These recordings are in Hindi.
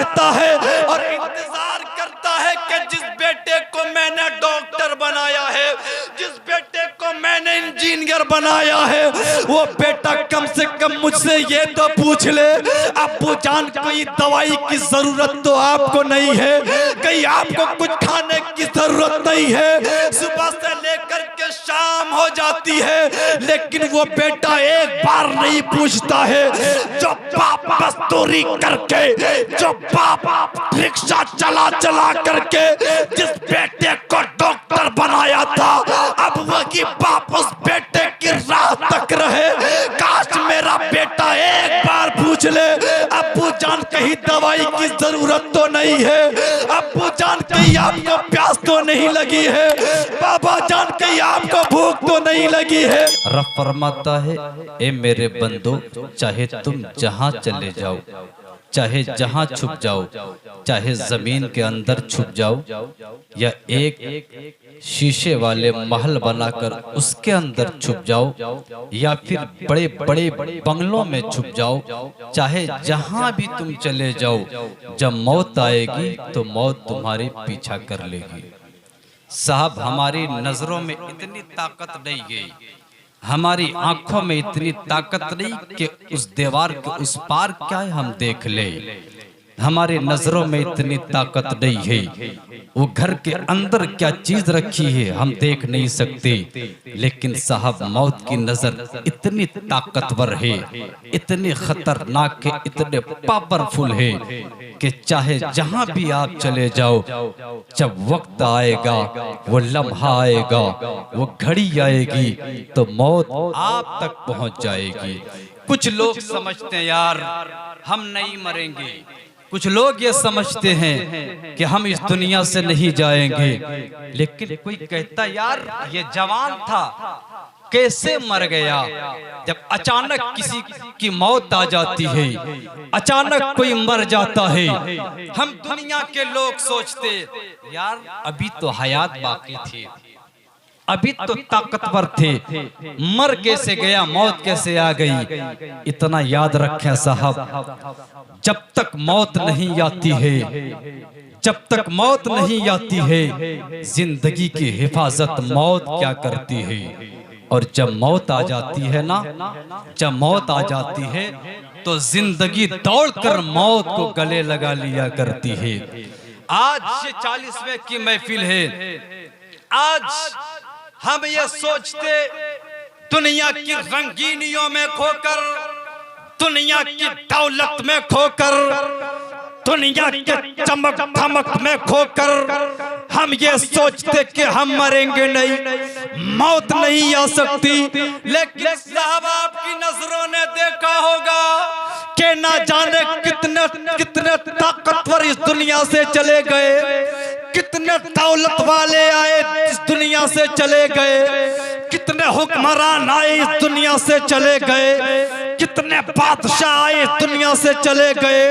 रहता है और इंतजार करता है कि जिस बेटे को मैंने डॉक्टर बनाया है, जिस बेटे को मैंने इंजीनियर बनाया है, वो बेटा कम से कम मुझसे ये तो पूछ ले, अब्बू जान कोई दवाई की जरूरत तो आपको नहीं है, कहीं आपको कुछ खाने की जरूरत नहीं है। सुबह से लेकर के शाम हो जाती है, लेकिन वो बेटा एक बार नहीं पूछता है। जो बाप मजदूरी करके, जो बाप रिक्शा चला चला करके जिस बेटे को डॉक्टर बनाया था, अब वही बाप उस बेटे की राह तक रहे। काश मेरा बेटा एक बार पूछ ले, अब्बू जान कहीं दवाई की जरूरत तो नहीं है, अब्बू जान कहीं आपको प्यास तो नहीं लगी है, बाबा जान कहीं आपको भूख तो नहीं लगी है। रब फरमाता है, ए मेरे बंदो, चाहे तुम जहां चले जाओ, चाहे जहां छुप जाओ, चाहे जमीन के अंदर छुप जाओ या एक शीशे वाले महल बनाकर उसके अंदर छुप जाओ या फिर बड़े बड़े बंगलों में छुप जाओ, चाहे जहां भी तुम चले जाओ, जब मौत आएगी तो मौत तुम्हारी पीछा कर लेगी। साहब, हमारी नजरों में इतनी ताकत नहीं गई, हमारी आंखों में इतनी ताकत नहीं कि उस दीवार के उस पार क्या है हम देख ले। हमारी नजरों में इतनी ताकत नहीं है, वो घर के अंदर क्या चीज रखी है हम देख नहीं सकते। लेकिन साहब, मौत की नजर इतनी ताकतवर है, इतनी खतरनाक है, इतने पावरफुल है कि चाहे जहां भी आप चले जाओ, जब वक्त आएगा, वो लम्हा आएगा, वो घड़ी आएगी तो मौत आप तक पहुंच जाएगी। कुछ लोग समझते हैं यार हम नहीं मरेंगे, कुछ लोग ये समझते हैं कि हम इस दुनिया से नहीं जाएंगे, लेकिन कोई कहता यार ये जवान था कैसे मर गया। जब अचानक किसी की मौत आ जाती है, अचानक कोई मर जाता है, हम दुनिया के लोग सोचते यार अभी तो हयात बाकी थी, अभी तो ताकतवर थे, मर कैसे गया, मौत कैसे आ गई। इतना याद रखें साहब, जब तक मौत नहीं आती है, जब तक मौत नहीं आती है, जिंदगी की हिफाजत मौत क्या करती है। और जब मौत आ जाती है ना, जब मौत आ जाती है तो जिंदगी दौड़कर मौत को गले लगा लिया करती है। आज ये 40वें की महफिल है, आज हम ये सोचते दुनिया की रंगीनियों में खोकर, दुनिया की दौलत में खोकर, दुनिया के चमक धमक में खोकर हम ये सोचते कि हम मरेंगे नहीं, मौत नहीं आ सकती। लेकिन साहब, आपकी नजरों ने देखा होगा कि ना जाने कितने कितने ताकतवर इस दुनिया से चले गए, कितने दौलत वाले आए इस दुनिया से चले गए, कितने हुक्मरान आए इस दुनिया से चले गए, कितने बादशाह आए इस दुनिया से चले गए।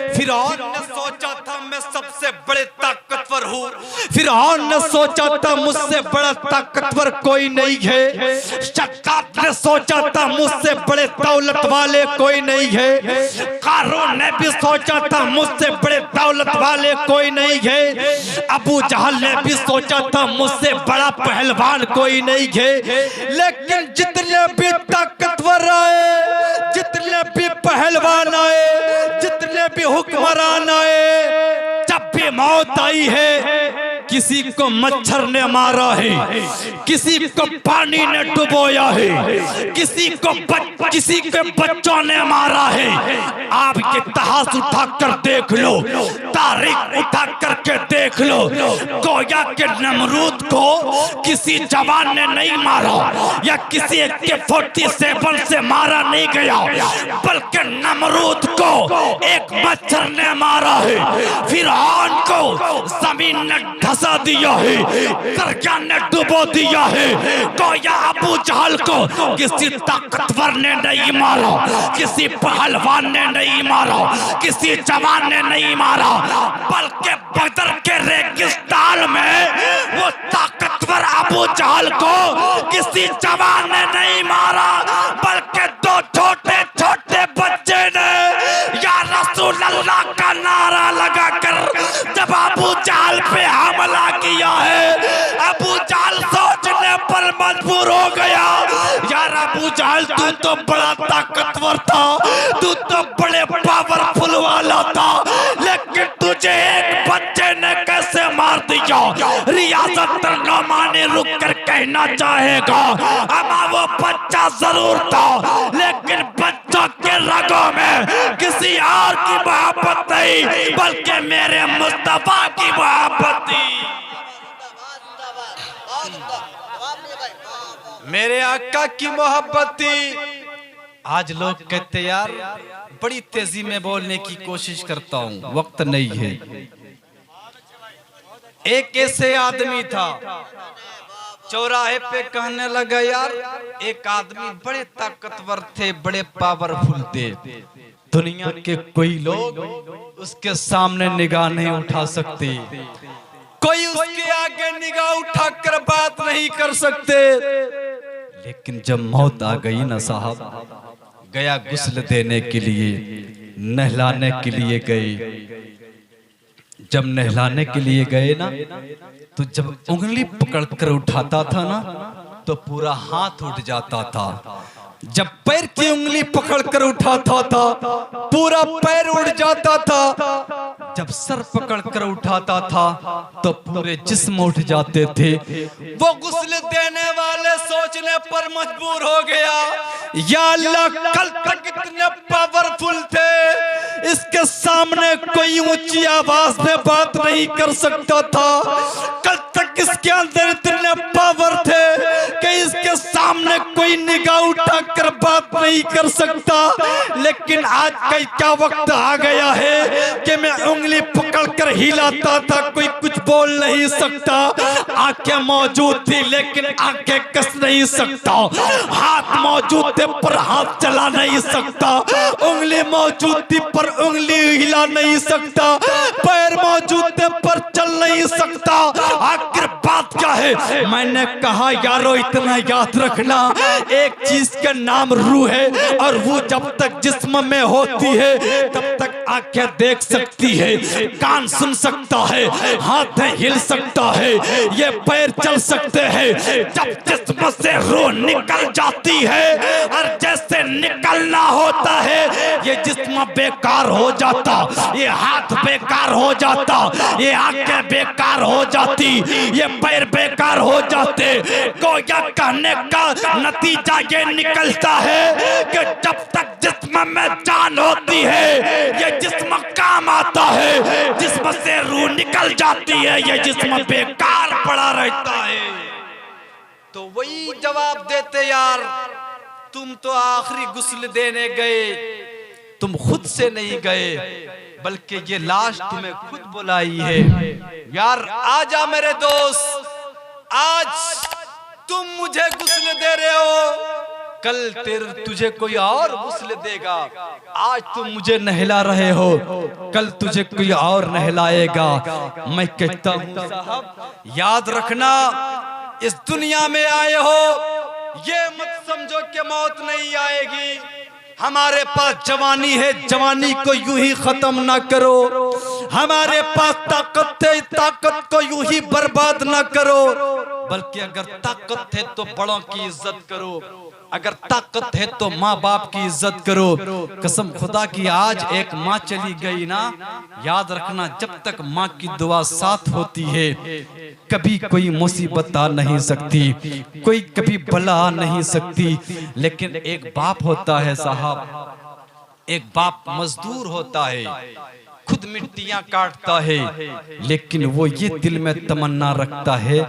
फिरौन ने सोचा था मैं सबसे बड़े ताकतवर हूँ, फिरौन ने सोचा था मुझसे बड़ा ताकतवर कोई नहीं है, शद्दाद ने सोचा था मुझसे बड़े दौलत वाले कोई नहीं है, कारून ने भी सोचा था मुझसे बड़े दौलत वाले कोई नहीं है, अबू जहल ने भी सोचा था मुझसे बड़ा पहलवान कोई नहीं है। लेकिन जितने भी ताकतवर आए, जितने भी पहलवान आए, जितने भी हुक्मरान आए, जब भी मौत आई है, किसी को मच्छर ने मारा है, किसी को पानी ने डुबोया है, किसी के बच्चों ने मारा है। आप इतिहास उठा कर देख लो, तारीख उठा करके देख लो, गोया के नमरूद को किसी जवान ने नहीं मारा या किसी AK-47 से मारा नहीं गया, बल्कि नमरूद को एक मच्छर ने मारा है, फिरौन को जमीन ने धसा दिया है, दरिया ने डुबो दिया है। गोया अबू जहल को किसी ताकतवर ने नहीं मारा, किसी पहलवान ने नहीं मारा, किसी जवान ने नहीं मारा, बल्कि बदर के रेगिस्तान में वो ताकतवर अबू जहल को किसी जवान ने नहीं मारा, बल्कि दो छोटे छोटे बच्चे ने या रसूल अल्लाह का नारा लगाकर जब अबू जाल पे हमला किया है, अबू जाल सोचने पर मजबूर हो गया, यार अबू जाल तू तो बड़ा ताकतवर था, तू तो बड़े पावरफुल वाला था, लेकिन तुझे एक बच्चे ने कैसे मार दिया। रियासत नौमानी रुक कर कहना चाहेगा, अमा वो बच्चा जरूर था, लेकिन बच्चों के रगों में किसी और की मोहब्बत नहीं, बल्कि मेरे मुस्तफा की मोहब्बत थी। मेरे आका की मोहब्बत थी। आज लोग कहते यार बड़ी तेजी में बोलने की कोशिश करता हूं, वक्त नहीं है। एक ऐसे आदमी था, चौराहे पे कहने लगा, यार एक आदमी बड़े ताकतवर थे, बड़े पावरफुल थे, दुनिया के कोई लोग उसके सामने निगाह नहीं उठा सकते, कोई उसके आगे निगाह उठाकर बात नहीं कर सकते। लेकिन जब मौत आ गई ना साहब, गया गुस्ल देने के लिए, नहलाने के लिए गए। जब नहलाने के लिए गए ना, तो जब उंगली पकड़कर उठाता था ना, तो पूरा हाथ उठ जाता था। जब पैर की उंगली पकड़कर उठाता था, पूरा पैर उड़ जाता था। जब सर पकड़कर उठाता था, तो पूरे जिस्म उठ जाते थे। वो गुस्ल देने वाले सोचने पर मजबूर हो गया, या अल्लाह कल तक इतने पावरफुल थे, इसके सामने कोई ऊंची आवाज में बात नहीं कर सकता था। कल तक इसके अंदर इतने पावर थे कि इसके सामने कोई निगाह उठाकर बात नहीं कर सकता। लेकिन आज कई क्या वक्त आ गया है कि मैं उंगली पकड़कर हिलाता था, कोई कुछ बोल नहीं सकता। आंखें मौजूद थी लेकिन आंखें कस नहीं सकता, हाथ मौजूद थे पर हाथ चला नहीं सकता, उंगली मौजूद थी पर उंगली हिला नहीं सकता, पैर मौजूद थे पर चल नहीं सकता। आखिर बात क्या है? मैंने कहा यारो इतना याद रखना, एक चीज का नाम रूह है, और वो जब तक जिस्म में होती है तब तक आंखें देख सकती है, कान सुन सकता है, हाथ हिल सकता है, ये पैर चल सकते हैं। जब जिस्म से रूह निकल जाती है और जैसे निकलना होता है, ये जिस्म बेकार हो जाता, ये हाथ बेकार हो जाता, ये आंखें बेकार हो जाती, ये पैर बेकार हो जाते। गोया कहने का नतीजा ये निकलता है कि जब तक जिस्म में जान होती है ये जिस्म काम आता है, जिस्म से रूह निकल जाती है ये जिस्म बेकार पड़ा रहता है। तो वही जवाब देते यार, तुम तो आखिरी गुस्ल देने गए, तुम खुद से नहीं गए, बल्कि ये लाश तुम्हें खुद बुलाई है। यार आजा मेरे दोस्त, आज तुम मुझे गुस्ल दे रहे हो, कल तुझे कोई और गुस्ल देगा। आज तुम मुझे नहला रहे हो, कल तुझे कोई और नहलाएगा। मैं कहता हूँ साहब याद रखना, इस दुनिया में आए हो ये मत समझो कि मौत नहीं आएगी। हमारे पास जवानी है, जवानी को यूं ही खत्म ना करो। हमारे पास ताकत है, ताकत को यूं ही बर्बाद ना करो, बल्कि अगर ताकत है तो बड़ों की इज्जत करो, अगर ताकत है तो माँ बाप की इज्जत करो। कसम खुदा की आज एक माँ चली गई ना, याद रखना जब तक माँ की दुआ साथ होती है कभी कोई मुसीबत आ नहीं सकती, कोई कभी बला आ नहीं सकती। लेकिन एक बाप होता है साहब, एक बाप मजदूर होता है, खुद मिट्टियां काटता है, लेकिन वो ये दिल में तमन्ना रखता है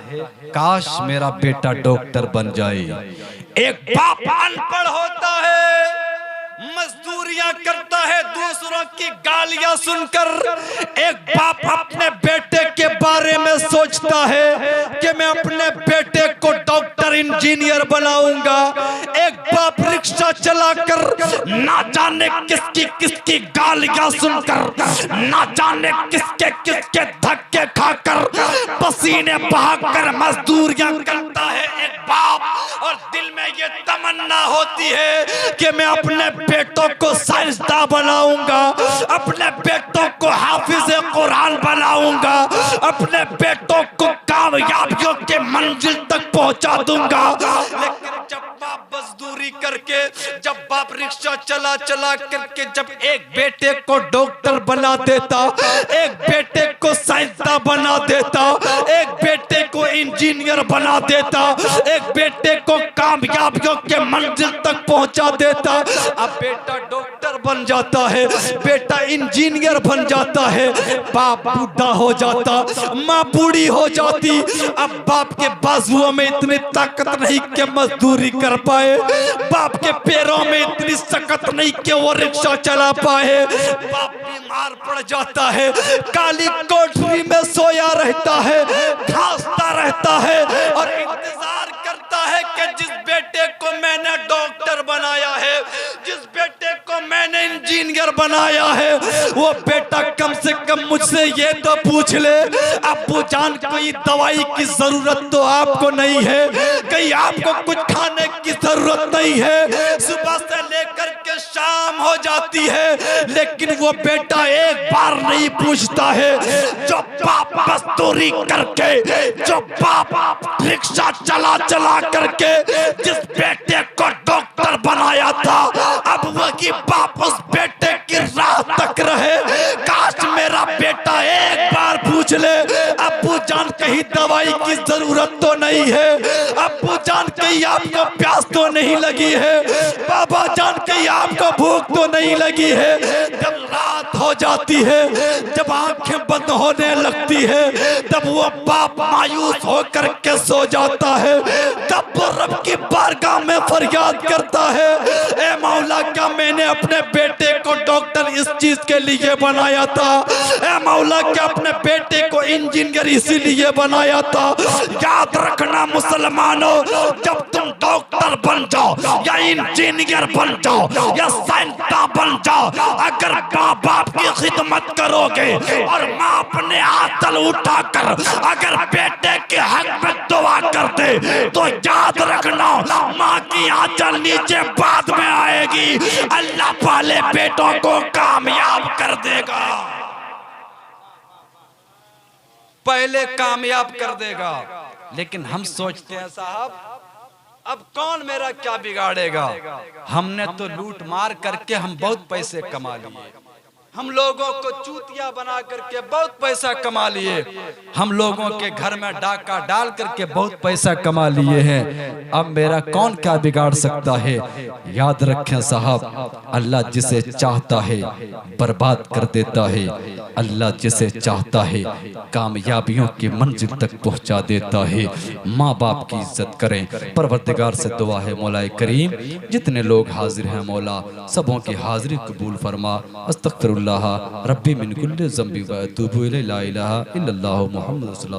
काश मेरा बेटा डॉक्टर बन जाए। एक बाप अनपढ़ होता है, मजदूरियां करता है दूसरों की गालियां सुनकर। एक बाप अपने बेटे के बारे में सोचता है कि मैं अपने बेटे को डॉक्टर इंजीनियर बनाऊंगा। एक बाप रिक्शा चलाकर ना जाने किसकी किसकी गालियां सुनकर, ना जाने किसके किसके धक्के खाकर, पसीने बहाकर मजदूरियां करता है एक बाप, और दिल में ये तमन्ना होती है कि मैं अपने बेटों को साइंसदान बनाऊंगा, अपने बेटों को हाफिज कुरान बनाऊंगा, अपने बेटों को कामयाबियों के मंजिल तक पहुंचा दूंगा। लेकिन जब बाप मजदूरी करके, जब बाप रिक्शा चला चला करके जब एक बेटे को डॉक्टर बना देता, एक बेटे को साइंसदान बना देता, एक बेटे को इंजीनियर बना देता, एक बेटे को कामयाबियों के मंजिल तक पहुंचा देता, अब बेटा डॉक्टर बन जाता है, बेटा इंजीनियर बन जाता है, बाप बूढ़ा हो जाता, माँ बूढ़ी हो जाती। अब बाप के बाजुओं में इतनी ताकत नहीं कि मजदूरी कर पाए, बाप के पैरों में इतनी सकत नहीं कि वो रिक्शा चला पाए, बाप बीमार पड़ जाता है, काली कोठरी में सोया रहता है, घासता रहता है और इंतजार करता है कि जिस बेटे को मैंने डॉक्टर बनाया है, जिस बेटे को मैंने इंजीनियर बनाया है, वो बेटा कम से कम मुझसे ये तो पूछ ले, अब्बू जान कोई दवाई की जरूरत तो आपको नहीं है, कहीं आपको कुछ खाने की जरूरत नहीं है, सुबह से लेकर के शाम हो जाती है, लेकिन वो बेटा एक बार नहीं पूछता है। जो बाप मजदूरी करके, जो बाप रिक्शा चला चला करके जिस बेटे को डॉक्टर बनाया था, अब वही बाप उस बेटे की राह तक रहे। काश मेरा बेटा एक बार पूछ ले, अब्बू जान कहीं दवाई की जरूरत तो नहीं है, अब्बू जान कहीं आपको प्यास तो नहीं लगी है, बाबा जान कहीं आपको भूख तो नहीं लगी है। जब रात हो जाती है, जब आंखें बंद होने लगती है, तब वो बाप मायूस होकर के सो जाता है, तब वो रब की बारगाह में फरियाद करता है, ए मौला क्या मैंने अपने बेटे को डॉक्टर इस चीज के लिए बनाया था, ए मौला क्या अपने बेटे को इंजीनियर इसीलिए बनाया था। याद रखना मुसलमानों, जब तुम डॉक्टर बन जाओ या इंजीनियर बन जाओ या साइंसदान बन जाओ, अगर माँ बाप की खिदमत करोगे और माँ अपने आंचल उठाकर अगर बेटे के हक में दुआ कर दे, तो याद रखना माँ की आंचल नीचे बाद में आएगी, अल्लाह वाले बेटों को कामयाब कर देगा, पहले कामयाब कर देगा। लेकिन हम सोचते हैं साहब अब कौन मेरा क्या बिगाड़ेगा, हमने तो लूट मार करके हम बहुत पैसे कमा लिए, हम लोगों को चूतिया बना करके बहुत पैसा कमा लिए, हम लोगों के घर में डाका डाल करके बहुत पैसा कमा लिए हैं, अब मेरा कौन क्या बिगाड़ सकता है। याद रखें साहब, अल्लाह जिसे चाहता है बर्बाद कर देता है, अल्लाह जिसे चाहता है कामयाबियों की मंजिल तक पहुंचा देता है। माँ बाप की इज्जत करें। परवरदिगार से दुआ है मौला करीम जितने लोग हाजिर हैं मौला सबों की हाजिरी कबूल फरमा। अस्तगफिरुल्लाह रब्बी मिन कुल्लि ज़ंबि व अतूबु इलैहि ला इलाहा इल्लल्लाहु मुहम्मदुर रसूलुल्लाह।